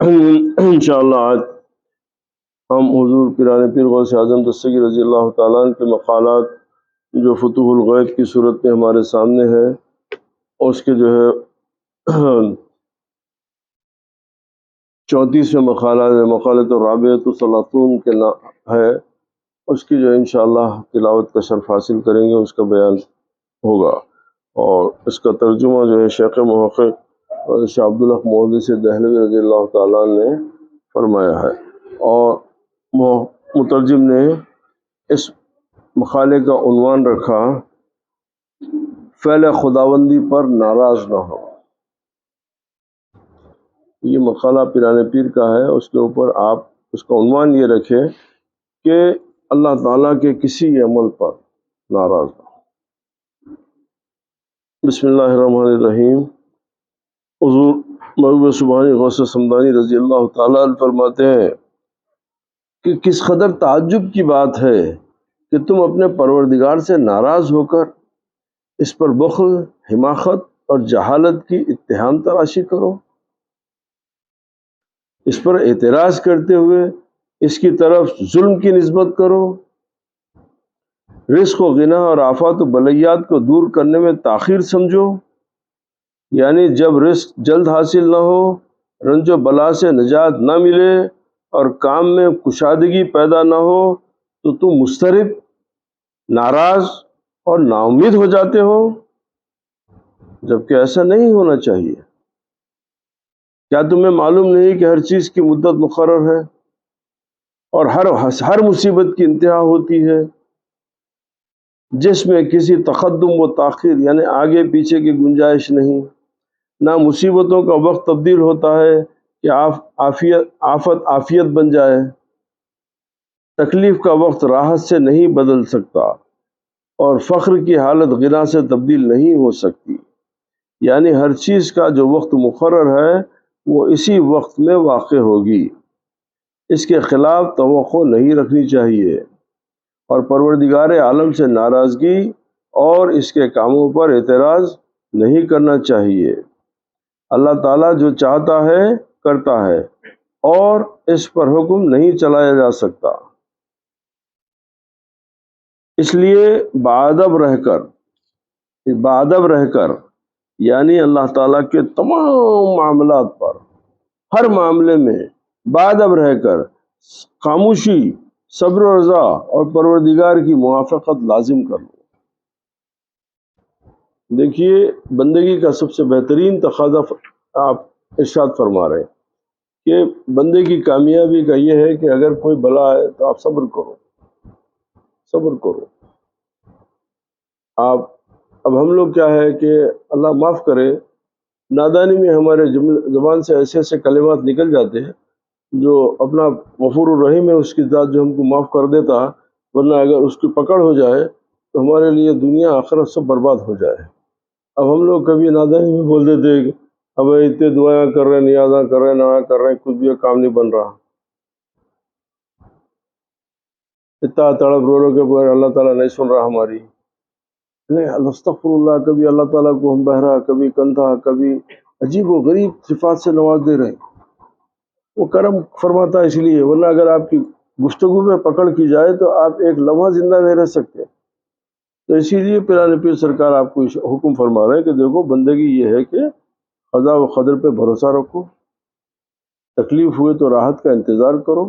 انشاءاللہ آج ہم حضور پیران پیر غوث اعظم دستگیر رضی اللہ تعالیٰ عنہ کے مقالات جو فتوح الغیب کی صورت میں ہمارے سامنے ہے، اس کے جو ہے 34ویں مقالۃ الرابعۃ الثلاثون کے ہے، اس کی جو انشاءاللہ تلاوت کا شرف حاصل کریں گے، اس کا بیان ہوگا، اور اس کا ترجمہ جو ہے شیخ محقق شاہ عبدالحق محدث دہلوی رضی اللہ تعالیٰ نے فرمایا ہے، اور مترجم نے اس مقالے کا عنوان رکھا فعل خداوندی پر ناراض نہ ہو۔ یہ مقالہ پیران پیر کا ہے، اس کے اوپر آپ اس کا عنوان یہ رکھیں کہ اللہ تعالیٰ کے کسی عمل پر ناراض نہ ہو۔ بسم اللہ الرحمن الرحیم۔ حضور محبوب سبحانی غوث سمدانی رضی اللہ تعالیٰ عنہ فرماتے ہیں کہ کس قدر تعجب کی بات ہے کہ تم اپنے پروردگار سے ناراض ہو کر اس پر بخل، حماقت اور جہالت کی اتہام تراشی کرو، اس پر اعتراض کرتے ہوئے اس کی طرف ظلم کی نسبت کرو، رزق و غنا اور آفات و بلیات کو دور کرنے میں تاخیر سمجھو، یعنی جب رزق جلد حاصل نہ ہو، رنج و بلا سے نجات نہ ملے اور کام میں کشادگی پیدا نہ ہو تو تم مضطرب، ناراض اور نا امید ہو جاتے ہو، جبکہ ایسا نہیں ہونا چاہیے۔ کیا تمہیں معلوم نہیں کہ ہر چیز کی مدت مقرر ہے اور ہر مصیبت کی انتہا ہوتی ہے، جس میں کسی تقدم و تاخیر یعنی آگے پیچھے کی گنجائش نہیں، نہ مصیبتوں کا وقت تبدیل ہوتا ہے کہ آفت عافیت بن جائے، تکلیف کا وقت راحت سے نہیں بدل سکتا، اور فخر کی حالت غنا سے تبدیل نہیں ہو سکتی، یعنی ہر چیز کا جو وقت مقرر ہے وہ اسی وقت میں واقع ہوگی، اس کے خلاف توقع نہیں رکھنی چاہیے، اور پروردگار عالم سے ناراضگی اور اس کے کاموں پر اعتراض نہیں کرنا چاہیے۔ اللہ تعالیٰ جو چاہتا ہے کرتا ہے، اور اس پر حکم نہیں چلایا جا سکتا، اس لیے باادب رہ کر یعنی اللہ تعالیٰ کے تمام معاملات پر، ہر معاملے میں باادب رہ کر خاموشی، صبر و رضا اور پروردگار کی موافقت لازم کر لو۔ دیکھیے، بندگی کا سب سے بہترین تقاضا آپ ارشاد فرما رہے ہیں کہ بندے کی کامیابی کا یہ ہے کہ اگر کوئی بلا ہے تو آپ صبر کرو، صبر کرو۔ اب ہم لوگ کیا ہے کہ اللہ معاف کرے، نادانی میں ہمارے زبان سے ایسے ایسے کلمات نکل جاتے ہیں جو اپنا غفور الرحیم ہے، اس کی ذات جو ہم کو معاف کر دیتا، ورنہ اگر اس کی پکڑ ہو جائے تو ہمارے لیے دنیا آخرت سب برباد ہو جائے۔ اب ہم لوگ کبھی نادانی میں بول دیتے کہ اب اتنے دعائیں کر رہے ہیں، نیازاں کر رہے ہیں، نعا کر رہے ہیں، کچھ بھی کام نہیں بن رہا، اتنا تڑپ رو کے بغیر اللہ تعالیٰ نہیں سن رہا ہماری، نہیں، استغفر اللہ، کبھی اللہ تعالیٰ کو ہم بہرا، کبھی کندھا، کبھی عجیب و غریب صفات سے نواز دے رہے ہیں۔ وہ کرم فرماتا ہے اس لیے، ورنہ اگر آپ کی گفتگو میں پکڑ کی جائے تو آپ ایک لمحہ زندہ نہیں رہ سکتے۔ تو اسی لیے پیران پیر سرکار آپ کو حکم فرما رہے ہیں کہ دیکھو، بندگی یہ ہے کہ قضا و قدر پہ بھروسہ رکھو، تکلیف ہوئے تو راحت کا انتظار کرو،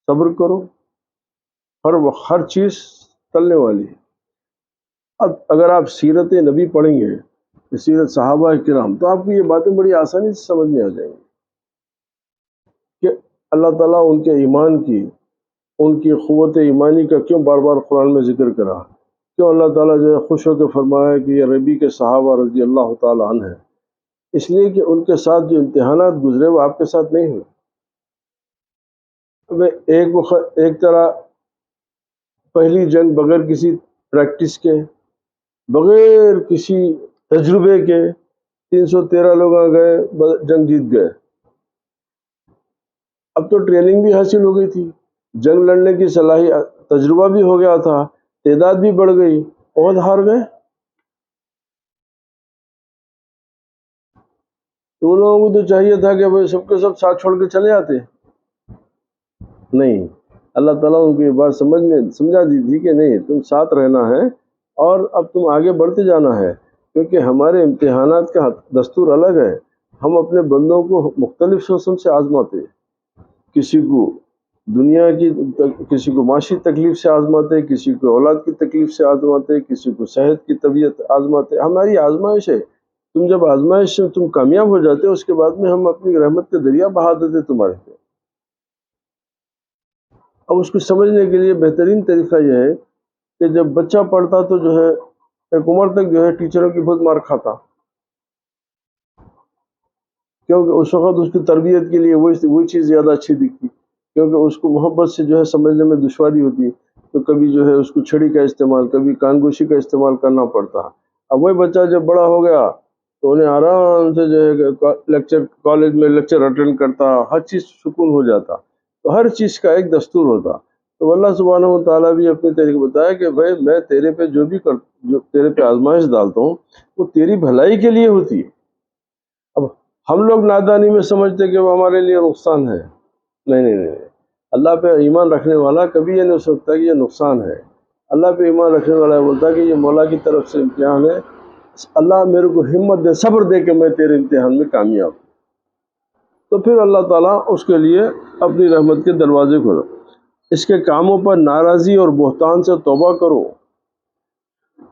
صبر کرو، ہر چیز چلنے والی ہے۔ اب اگر آپ سیرت نبی پڑھیں گے، سیرت صحابہ کرام، تو آپ کو یہ باتیں بڑی آسانی سے سمجھ میں آ جائیں گی کہ اللہ تعالیٰ ان کے ایمان کی، ان کی قوت ایمانی کا کیوں بار بار قرآن میں ذکر کرا، کیوں اللہ تعالیٰ جو ہے خوش ہو کے فرمایا کہ یہ نبی کے صحابہ رضی اللہ تعالیٰ عنہ ہیں، اس لیے کہ ان کے ساتھ جو امتحانات گزرے وہ آپ کے ساتھ نہیں ہوئے۔ ایک طرح پہلی جنگ بغیر کسی پریکٹس کے، بغیر کسی تجربے کے 313 لوگ آ گئے، جنگ جیت گئے۔ اب تو ٹریننگ بھی حاصل ہو گئی تھی، جنگ لڑنے کی صلاحیت، تجربہ بھی ہو گیا تھا، تعداد بھی بڑھ گئی، اور ہار گئے۔ تو ان لوگوں کو تو چاہیے تھا کہ بھائی سب کے سب ساتھ چھوڑ کے چلے آتے، نہیں، اللہ تعالیٰ ان کو یہ بات سمجھا دی تھی کہ نہیں، تم ساتھ رہنا ہے اور اب تم آگے بڑھتے جانا ہے، کیونکہ ہمارے امتحانات کا دستور الگ ہے، ہم اپنے بندوں کو مختلف قسم سے آزماتے ہیں، کسی کو دنیا کی، کسی کو معاشی تکلیف سے آزماتے، کسی کو اولاد کی تکلیف سے آزماتے، کسی کو صحت کی طبیعت آزماتے، ہماری آزمائش ہے، تم جب آزمائش سے تم کامیاب ہو جاتے اس کے بعد میں ہم اپنی رحمت کے دریا بہا دیتے تمہارے پہ۔ اب اس کو سمجھنے کے لیے بہترین طریقہ یہ ہے کہ جب بچہ پڑھتا تو جو ہے ایک عمر تک جو ہے ٹیچروں کی بہت مار کھاتا، کیونکہ اس وقت اس کی تربیت کے لیے وہی چیز زیادہ اچھی دکھتی، کیونکہ اس کو محبت سے جو ہے سمجھنے میں دشواری ہوتی، تو کبھی جو ہے اس کو چھڑی کا استعمال، کبھی کانگوشی کا استعمال کرنا پڑتا۔ اب وہی بچہ جب بڑا ہو گیا تو انہیں آرام سے جو ہے لیکچر، کالج میں لیکچر اٹینڈ کرتا، ہر چیز سکون ہو جاتا، تو ہر چیز کا ایک دستور ہوتا۔ تو اللہ سبحانہ و تعالیٰ بھی اپنے طریقے بتایا کہ بھائی میں تیرے پہ جو تیرے پہ آزمائش ڈالتا ہوں وہ تیری بھلائی کے لیے ہوتی ہے۔ اب ہم لوگ نادانی میں سمجھتے کہ وہ ہمارے لیے نقصان ہے، نہیں نہیں نہیں، اللہ پہ ایمان رکھنے والا کبھی یہ نہیں سوچتا کہ یہ نقصان ہے، اللہ پہ ایمان رکھنے والا بولتا کہ یہ مولا کی طرف سے امتحان ہے، اللہ میرے کو ہمت دے، صبر دے کہ میں تیرے امتحان میں کامیاب ہوں۔ تو پھر اللہ تعالیٰ اس کے لیے اپنی رحمت کے دروازے کھولو۔ اس کے کاموں پر ناراضی اور بہتان سے توبہ کرو،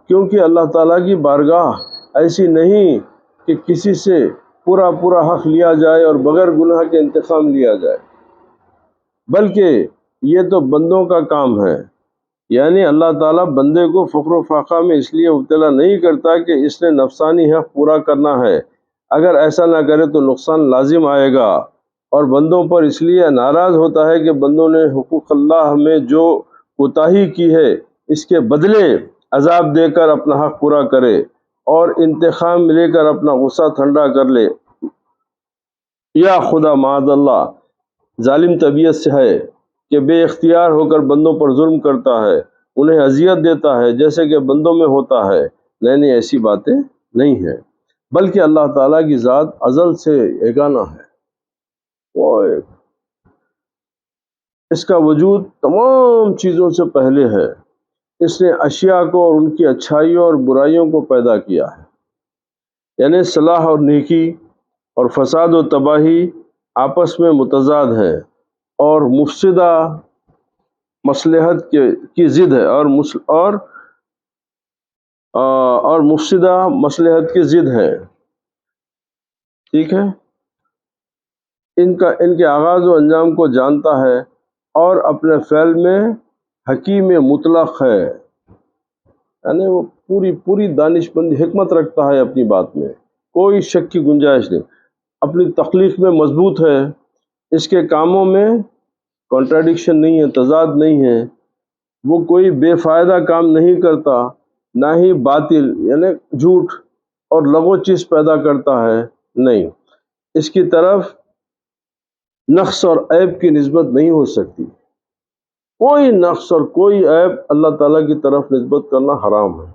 کیونکہ اللہ تعالیٰ کی بارگاہ ایسی نہیں کہ کسی سے پورا حق لیا جائے اور بغیر گناہ کے انتقام لیا جائے، بلکہ یہ تو بندوں کا کام ہے، یعنی اللہ تعالیٰ بندے کو فقر و فاقہ میں اس لیے مبتلا نہیں کرتا کہ اس نے نفسانی حق پورا کرنا ہے، اگر ایسا نہ کرے تو نقصان لازم آئے گا، اور بندوں پر اس لیے ناراض ہوتا ہے کہ بندوں نے حقوق اللہ میں جو کوتاہی کی ہے اس کے بدلے عذاب دے کر اپنا حق پورا کرے اور انتقام لے کر اپنا غصہ ٹھنڈا کر لے، یا خدا معاذ اللہ ظالم طبیعت سے ہے کہ بے اختیار ہو کر بندوں پر ظلم کرتا ہے، انہیں اذیت دیتا ہے جیسے کہ بندوں میں ہوتا ہے، نہیں ایسی باتیں نہیں ہیں، بلکہ اللہ تعالیٰ کی ذات ازل سے یگانہ ہے، وہ اس کا وجود تمام چیزوں سے پہلے ہے، اس نے اشیاء کو اور ان کی اچھائیوں اور برائیوں کو پیدا کیا ہے، یعنی صلاح اور نیکی اور فساد و تباہی آپس میں متضاد ہیں اور مفسدہ مصلحت کی ضد ہے، اور مفسدہ مصلحت کی ضد ہے، ٹھیک ہے، ان کے آغاز و انجام کو جانتا ہے اور اپنے فعل میں حکیم مطلق ہے، یعنی وہ پوری دانش مندی، حکمت رکھتا ہے اپنی بات میں، کوئی شک کی گنجائش نہیں، اپنی تخلیق میں مضبوط ہے، اس کے کاموں میں کنٹراڈکشن نہیں ہے، تضاد نہیں ہے، وہ کوئی بے فائدہ کام نہیں کرتا، نہ ہی باطل یعنی جھوٹ اور لغو چیز پیدا کرتا ہے، نہیں، اس کی طرف نقص اور عیب کی نسبت نہیں ہو سکتی، کوئی نقص اور کوئی عیب اللہ تعالیٰ کی طرف نسبت کرنا حرام ہے،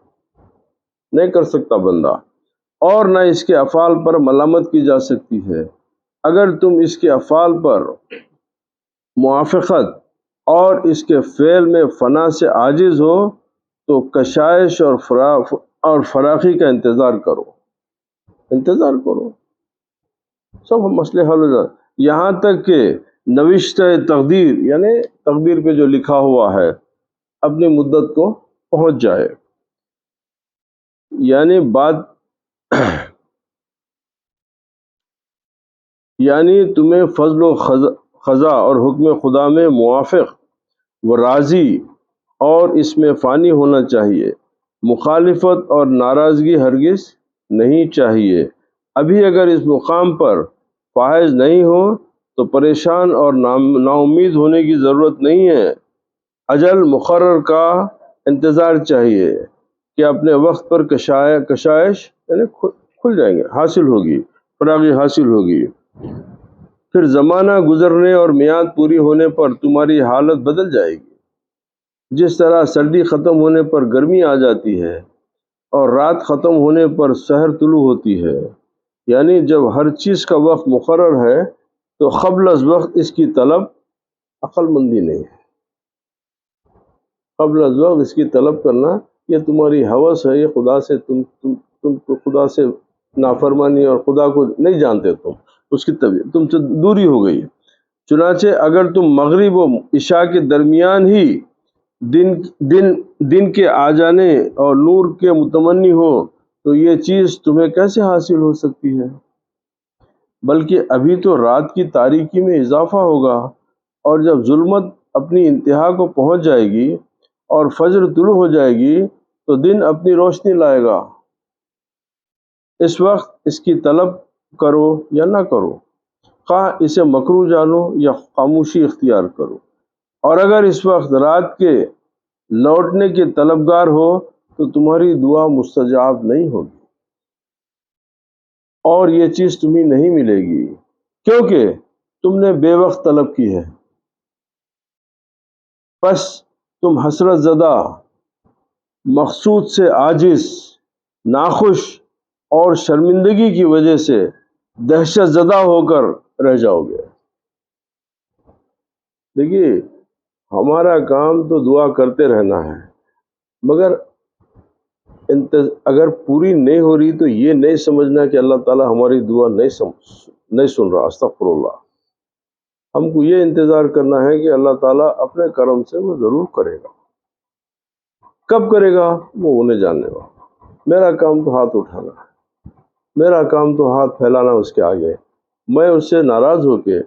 نہیں کر سکتا بندہ، اور نہ اس کے افعال پر ملامت کی جا سکتی ہے، اگر تم اس کے افعال پر موافقت اور اس کے فعل میں فنا سے عاجز ہو تو کشائش اور فراخی کا انتظار کرو، سب مسئلے حل ہو جائے، یہاں تک کہ نوشتہ تقدیر یعنی تقدیر پہ جو لکھا ہوا ہے اپنی مدت کو پہنچ جائے، یعنی تمہیں فضل و خضا اور حکم خدا میں موافق و راضی اور اس میں فانی ہونا چاہیے، مخالفت اور ناراضگی ہرگز نہیں چاہیے، ابھی اگر اس مقام پر فائز نہیں ہو تو پریشان اور نا امید ہونے کی ضرورت نہیں ہے، اجل مقرر کا انتظار چاہیے کہ اپنے وقت پر کشائش یعنی کھل جائیں گے، حاصل ہوگی، فراغی حاصل ہوگی، پھر زمانہ گزرنے اور میعاد پوری ہونے پر تمہاری حالت بدل جائے گی، جس طرح سردی ختم ہونے پر گرمی آ جاتی ہے اور رات ختم ہونے پر سحر طلوع ہوتی ہے، یعنی جب ہر چیز کا وقت مقرر ہے تو قبل از وقت اس کی طلب عقل مندی نہیں ہے. قبل از وقت اس کی طلب کرنا یہ تمہاری ہوس ہے، یہ خدا سے تم کو خدا سے نافرمانی اور خدا کو نہیں جانتے، تم اس کی طبیعت تم سے دوری ہو گئی. چنانچہ اگر تم مغرب و عشاء کے درمیان ہی دن کے آ جانے اور نور کے متمنی ہو تو یہ چیز تمہیں کیسے حاصل ہو سکتی ہے؟ بلکہ ابھی تو رات کی تاریکی میں اضافہ ہوگا، اور جب ظلمت اپنی انتہا کو پہنچ جائے گی اور فجر طلوع ہو جائے گی تو دن اپنی روشنی لائے گا. اس وقت اس کی طلب کرو یا نہ کرو، خواہ اسے مکروہ جانو یا خاموشی اختیار کرو. اور اگر اس وقت رات کے لوٹنے کے طلبگار ہو تو تمہاری دعا مستجاب نہیں ہوگی اور یہ چیز تمہیں نہیں ملے گی، کیونکہ تم نے بے وقت طلب کی ہے. پس تم حسرت زدہ، مقصود سے عاجز، ناخوش اور شرمندگی کی وجہ سے دہشت زدہ ہو کر رہ جاؤ گے. دیکھیے، ہمارا کام تو دعا کرتے رہنا ہے، مگر اگر پوری نہیں ہو رہی تو یہ نہیں سمجھنا کہ اللہ تعالیٰ ہماری دعا نہیں سن رہا. استغفر اللہ. ہم کو یہ انتظار کرنا ہے کہ اللہ تعالیٰ اپنے کرم سے وہ ضرور کرے گا. کب کرے گا وہ انہیں جاننے گا. میرا کام تو ہاتھ اٹھانا ہے، میرا کام تو ہاتھ پھیلانا اس کے آگے. میں اس سے ناراض ہو کے،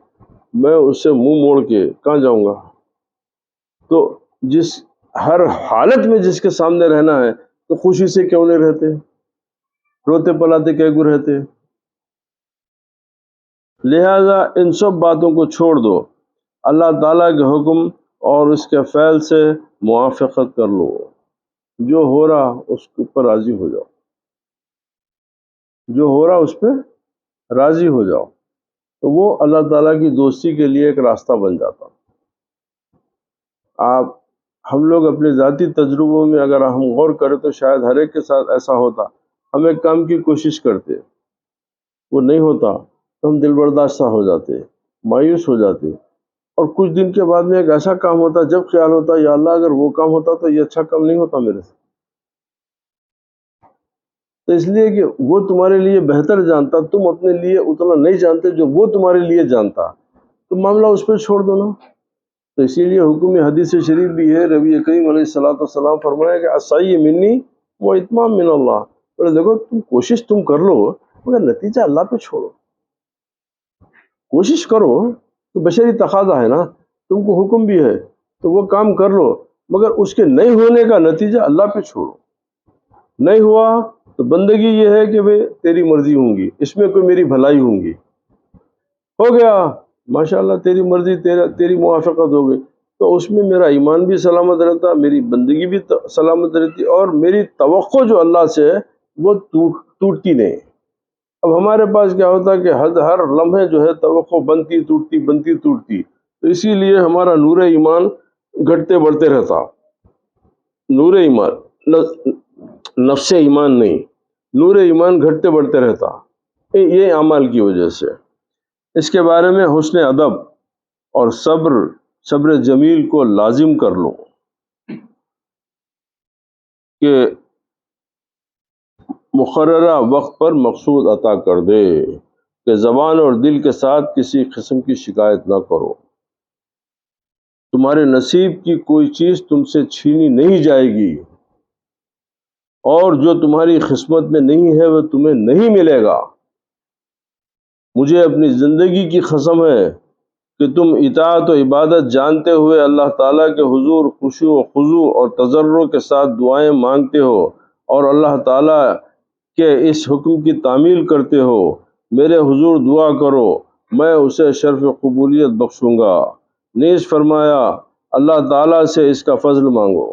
میں اس سے منہ موڑ کے کہاں جاؤں گا؟ تو ہر حالت میں جس کے سامنے رہنا ہے تو خوشی سے کیوں نہیں رہتے؟ روتے پلاتے کیوں رہتے؟ لہذا ان سب باتوں کو چھوڑ دو، اللہ تعالیٰ کے حکم اور اس کے فعل سے موافقت کر لو. جو ہو رہا اس کے اوپر راضی ہو جاؤ، جو ہو رہا اس پہ راضی ہو جاؤ، تو وہ اللہ تعالیٰ کی دوستی کے لیے ایک راستہ بن جاتا. ہم لوگ اپنے ذاتی تجربوں میں اگر ہم غور کریں تو شاید ہر ایک کے ساتھ ایسا ہوتا. ہم ایک کام کی کوشش کرتے، وہ نہیں ہوتا تو ہم دل برداشتہ ہو جاتے، مایوس ہو جاتے، اور کچھ دن کے بعد میں ایک ایسا کام ہوتا جب خیال ہوتا یا اللہ اگر وہ کام ہوتا تو یہ اچھا کام نہیں ہوتا میرے سے. تو اس لیے کہ وہ تمہارے لیے بہتر جانتا، تم اپنے لیے اتنا نہیں جانتے جو وہ تمہارے لیے جانتا، تو معاملہ اس پہ چھوڑ دو نا. تو اسی لیے حکم حدیث شریف بھی ہے، نبی کریم علیہ السلام فرمایا کہ عصائی منی وہ اتمام من اللہ. بولے دیکھو تم کوشش تم کر لو مگر نتیجہ اللہ پہ چھوڑو. کوشش کرو تو بشری تقاضا ہے نا، تم کو حکم بھی ہے تو وہ کام کر لو، مگر اس کے نہیں ہونے کا نتیجہ اللہ پہ چھوڑو. نہیں ہوا تو بندگی یہ ہے کہ بھئی تیری مرضی ہوں گی، اس میں کوئی میری بھلائی ہوں گی. ہو گیا ماشاءاللہ، تیری مرضی، تیری موافقت ہو گئی تو اس میں میرا ایمان بھی سلامت رہتا، میری بندگی بھی سلامت رہتی، اور میری توقع جو اللہ سے ہے وہ ٹوٹتی نہیں. اب ہمارے پاس کیا ہوتا کہ ہر لمحے جو ہے توقع بنتی ٹوٹتی. تو اسی لیے ہمارا نور ایمان گھٹتے بڑھتے رہتا. نور ایمان، نفس ایمان نہیں، نور ایمان گھٹتے بڑھتے رہتا، یہ اعمال کی وجہ سے. اس کے بارے میں حسن ادب اور صبر جمیل کو لازم کر لو کہ مقررہ وقت پر مقصود عطا کر دے، کہ زبان اور دل کے ساتھ کسی قسم کی شکایت نہ کرو. تمہارے نصیب کی کوئی چیز تم سے چھینی نہیں جائے گی، اور جو تمہاری قسمت میں نہیں ہے وہ تمہیں نہیں ملے گا. مجھے اپنی زندگی کی قسم ہے کہ تم اطاعت و عبادت جانتے ہوئے اللہ تعالیٰ کے حضور خشوع و خضوع اور تضرع کے ساتھ دعائیں مانگتے ہو اور اللہ تعالیٰ کے اس حکم کی تعمیل کرتے ہو. میرے حضور دعا کرو، میں اسے شرف قبولیت بخشوں گا. نیز فرمایا اللہ تعالیٰ سے اس کا فضل مانگو،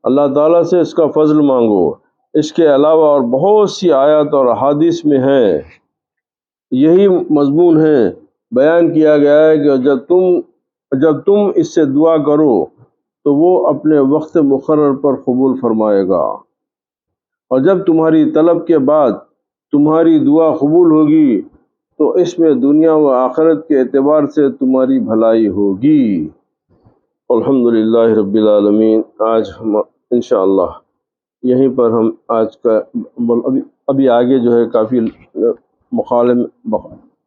اللہ تعالیٰ سے اس کا فضل مانگو. اس کے علاوہ اور بہت سی آیات اور احادیث میں ہیں، یہی مضمون ہے. بیان کیا گیا ہے کہ جب تم اس سے دعا کرو تو وہ اپنے وقت مقرر پر قبول فرمائے گا، اور جب تمہاری طلب کے بعد تمہاری دعا قبول ہوگی تو اس میں دنیا و آخرت کے اعتبار سے تمہاری بھلائی ہوگی۔ الحمدللہ رب العالمین۔ آج ہم انشاءاللہ یہیں پر ہم آج کا ابھی آگے جو ہے کافی مقالے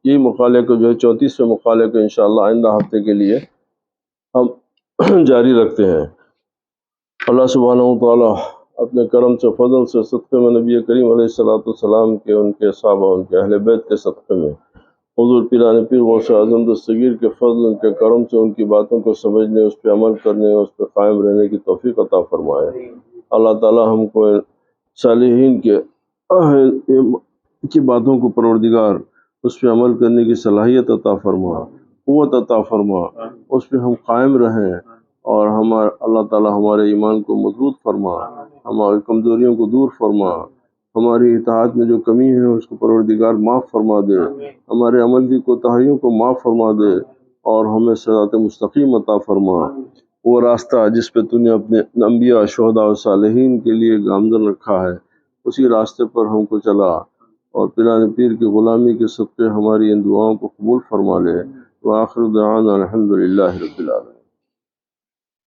یہی مقالے کو جو ہے 34ویں مقالے کو انشاءاللہ آئندہ ہفتے کے لیے ہم جاری رکھتے ہیں۔ اللہ سبحانہ و تعالیٰ اپنے کرم سے فضل سے صدقے میں نبی کریم علیہ السلام کے، ان کے صحابہ، ان کے اہل بیت کے صدقے میں حضور پیران پیر غوث اعظم دستگیر کے فضل، ان کے کرم سے ان کی باتوں کو سمجھنے، اس پہ عمل کرنے، اس پہ قائم رہنے کی توفیق عطا فرمائے۔ اللہ تعالیٰ ہم کو صالحین کی باتوں کو پروردگار اس پہ عمل کرنے کی صلاحیت عطا فرما، قوت عطا فرما، اس پہ ہم قائم رہیں، اور اللہ تعالیٰ ہمارے ایمان کو مضبوط فرما، ہماری کمزوریوں کو دور فرما، ہماری اطاعت میں جو کمی ہے اس کو پروردگار معاف فرما دے، ہمارے عمل کی کوتاہیوں کو معاف فرما دے، اور ہمیں صراط مستقیم عطا فرما، وہ راستہ جس پہ تو نے اپنے انبیاء، شہداء اور صالحین کے لیے گامزن رکھا ہے، اسی راستے پر ہم کو چلا، اور پیران پیر کی غلامی کے صدقے ہماری ان دعاؤں کو قبول فرما لے۔ وآخر دعوانا الحمدللہ رب العالمین۔